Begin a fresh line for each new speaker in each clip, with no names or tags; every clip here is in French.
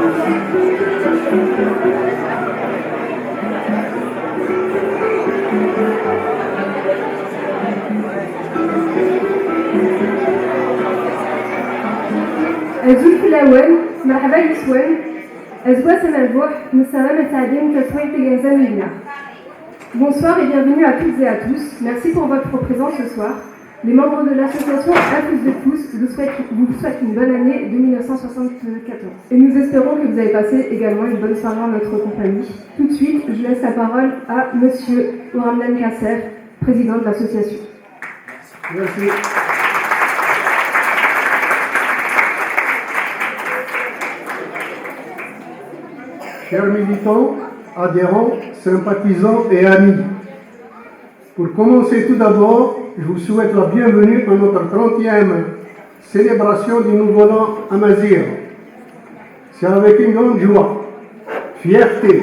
الزول في الأول مرحبا يسوان أزوا سمالبوح نسارة متعدين تسوين تجازا ميلا. Bonsoir et bienvenue à toutes et à tous. Merci pour votre présence ce soir. Les membres de l'association Un plus de tous vous souhaitent une bonne année de 1974. Et nous espérons que vous avez passé également une bonne soirée en notre compagnie. Tout de suite, je laisse la parole à Monsieur Ouramdan Kasser, président de l'association.
Merci. Chers militants, adhérents, sympathisants et amis, pour commencer tout d'abord, je vous souhaite la bienvenue à notre 30e célébration du Nouvel An Amazigh. C'est avec une grande joie, fierté,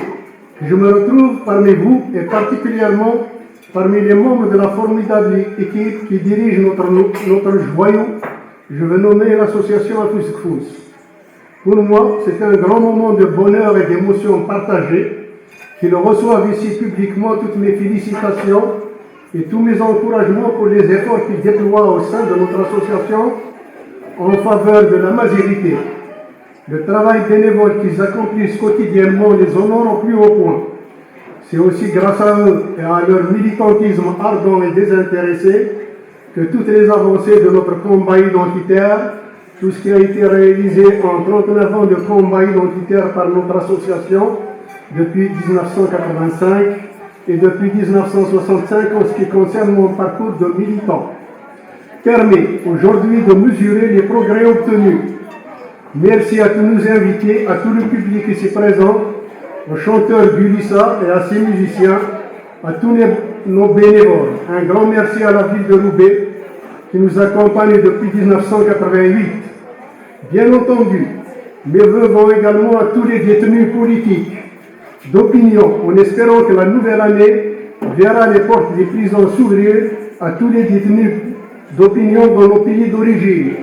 que je me retrouve parmi vous et particulièrement parmi les membres de la formidable équipe qui dirige notre joyau, je veux nommer l'association Afous Kfous. Pour moi, c'est un grand moment de bonheur et d'émotion partagée, qu'ils reçoivent ici publiquement toutes mes félicitations et tous mes encouragements pour les efforts qu'ils déploient au sein de notre association en faveur de la mazirité. Le travail bénévole qu'ils accomplissent quotidiennement les honore au plus haut point. C'est aussi grâce à eux et à leur militantisme ardent et désintéressé que toutes les avancées de notre combat identitaire, tout ce qui a été réalisé en 39 ans de combat identitaire par notre association depuis 1985 et depuis 1965 en ce qui concerne mon parcours de militant, permet aujourd'hui de mesurer les progrès obtenus. Merci à tous nos invités, à tout le public ici présent, au chanteur Gulissa et à ses musiciens, à tous nos bénévoles. Un grand merci à la ville de Roubaix qui nous accompagne depuis 1988. Bien entendu, mes vœux vont également à tous les détenus politiques d'opinion, en espérant que la nouvelle année verra les portes des prisons s'ouvrir à tous les détenus d'opinion dans nos pays d'origine,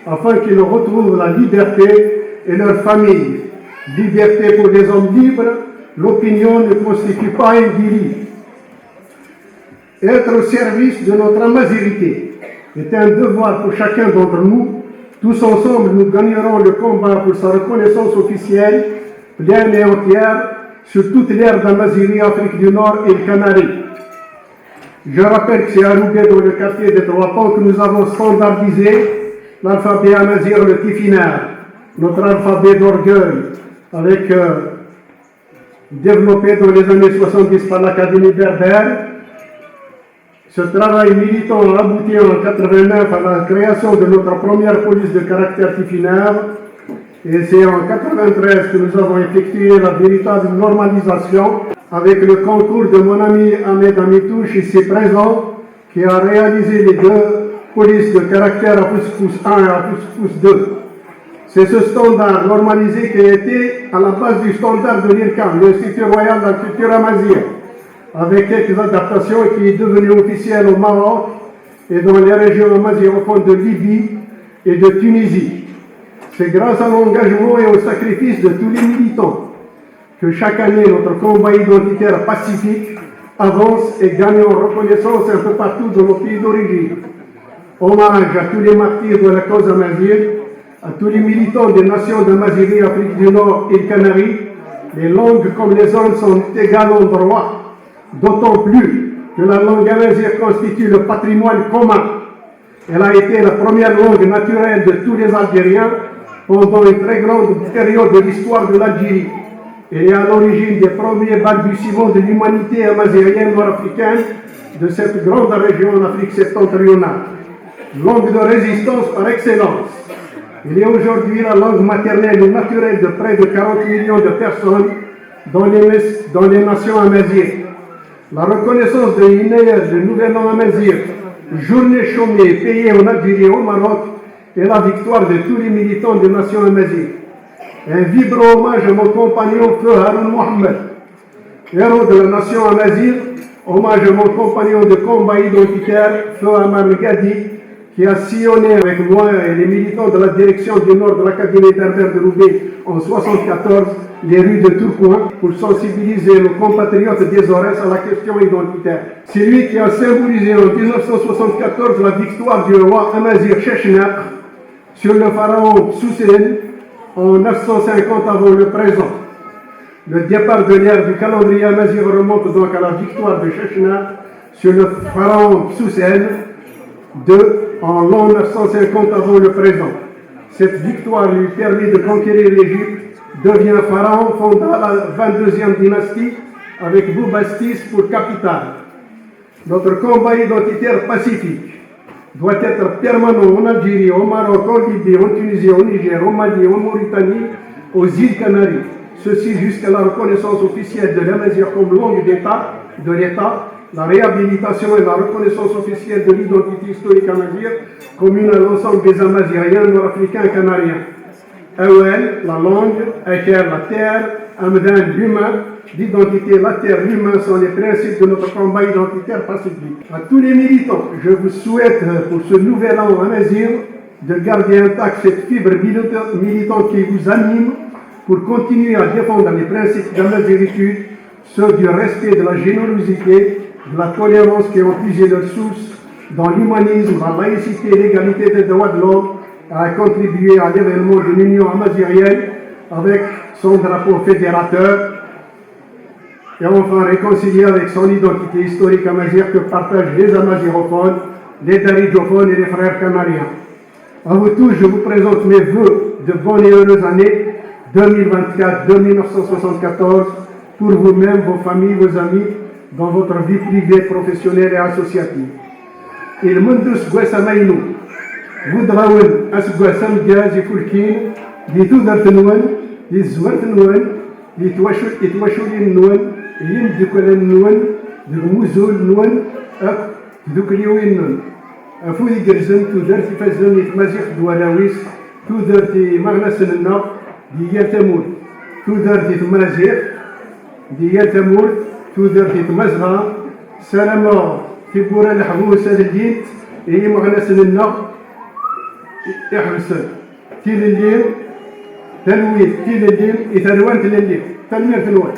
afin qu'ils retrouvent la liberté et leur famille. Liberté pour les hommes libres, l'opinion ne constitue pas un délit. Être au service de notre amazirité est un devoir pour chacun d'entre nous. Tous ensemble, nous gagnerons le combat pour sa reconnaissance officielle, pleine et entière, sur toute l'ère d'Amazirie, Afrique du Nord et le Canaries. Je rappelle que c'est à Roubaix, dans le quartier des Trois Ponts, que nous avons standardisé l'alphabet amazigh, le Tifinagh, notre alphabet d'orgueil, développé dans les années 70 par l'Académie berbère. Ce travail militant a abouti en 1989 à la création de notre première police de caractère Tifinagh, et c'est en 1993 que nous avons effectué la véritable normalisation avec le concours de mon ami Ahmed Amitouche, ici présent, qui a réalisé les deux polices de caractère Afous Kfous 1 et Afous Kfous 2. C'est ce standard normalisé qui a été à la base du standard de l'IRCAM, l'Institut Royal de la Culture Amazigh, avec quelques adaptations, qui est devenu officiel au Maroc et dans les régions amazighnophones de Libye et de Tunisie. C'est grâce à l'engagement et au sacrifice de tous les militants que chaque année notre combat identitaire pacifique avance et gagne en reconnaissance un peu partout dans nos pays d'origine. Hommage à tous les martyrs de la cause amazigh, à tous les militants des nations d'Amazigh, Afrique du Nord et Canaries. Les langues comme les hommes sont égales en droit, d'autant plus que la langue amazigh constitue le patrimoine commun. Elle a été la première langue naturelle de tous les Algériens pendant une très grande période de l'histoire de l'Algérie. Elle est à l'origine des premiers balbutiements de l'humanité amazighienne nord-africaine de cette grande région en Afrique septentrionale. Langue de résistance par excellence. Elle est aujourd'hui la langue maternelle et naturelle de près de 40 millions de personnes dans les nations amazighes. La reconnaissance de l'INER, le Nouvel An Amazigh, journée chômée payée en Algérie et au Maroc, et la victoire de tous les militants des nations amazighes. Un vibrant hommage à mon compagnon Feu Haroun Mohamed, héros de la nation amazigh, hommage à mon compagnon de combat identitaire Feu Amar Gadi, qui a sillonné avec moi et les militants de la direction du Nord de l'Académie intermédiaire de Roubaix en 1974 les rues de Tourcoing pour sensibiliser nos compatriotes des Aurès à la question identitaire. C'est lui qui a symbolisé en 1974 la victoire du roi Amazir Sheshnak sur le pharaon Soussène en 950 avant le présent. Le départ de l'ère du calendrier Amazir remonte donc à la victoire de Sheshnak sur le pharaon Soussène en l'an 950 avant le présent. Cette victoire lui permet de conquérir l'Égypte, devient pharaon, fonda la 22e dynastie avec Boubastis pour capitale. Notre combat identitaire pacifique doit être permanent en Algérie, au Maroc, en Libye, en Tunisie, au Niger, au Mali, en Mauritanie, aux îles Canaries. Ceci jusqu'à la reconnaissance officielle de l'Amazigh comme langue de l'État, la réhabilitation et la reconnaissance officielle de l'identité historique amazigh commune à l'ensemble des Amazighiens, nord-africains et canariens. Awel, la langue, Aker, la terre, Amdan, l'humain, l'identité, la terre, l'humain sont les principes de notre combat identitaire pacifique. À tous les militants, je vous souhaite pour ce nouvel an amazigh de garder intacte cette fibre militante qui vous anime pour continuer à défendre les principes de l'amazigitude, ceux du respect de la générosité, de la tolérance qui ont puisé leur source dans l'humanisme, la laïcité et l'égalité des droits de l'homme, a contribué à l'événement de l'Union amazighienne avec son drapeau fédérateur et enfin réconcilié avec son identité historique amazigh que partagent les amazigophones, les daridjophones et les frères canariens. À vous tous, je vous présente mes vœux de bonnes et heureuses années 2024-1974 pour vous-même, vos familles, vos amis, dans votre vie privée, professionnelle et associative. Il mundus gwasamainu, voudraouen asgwasam gaz et fulkin, les toudartenouan, les zouartenouan, les toachulin nouan, lim de kolen nouan, de mouzoul nouan, ak duklioin nouan. Afoudi gerzen, tudar tifazan et mazir doualawis, tudar ti magnasen nab, di yatamur, tudar ti mazir, di yatamur, تودر في تمزغة سلامة في بورا الحبوس الليل إيه مغنس لنا يحبسن تيل الليل تنويت تيل الليل إثروان تيل الليل تنمير تنوات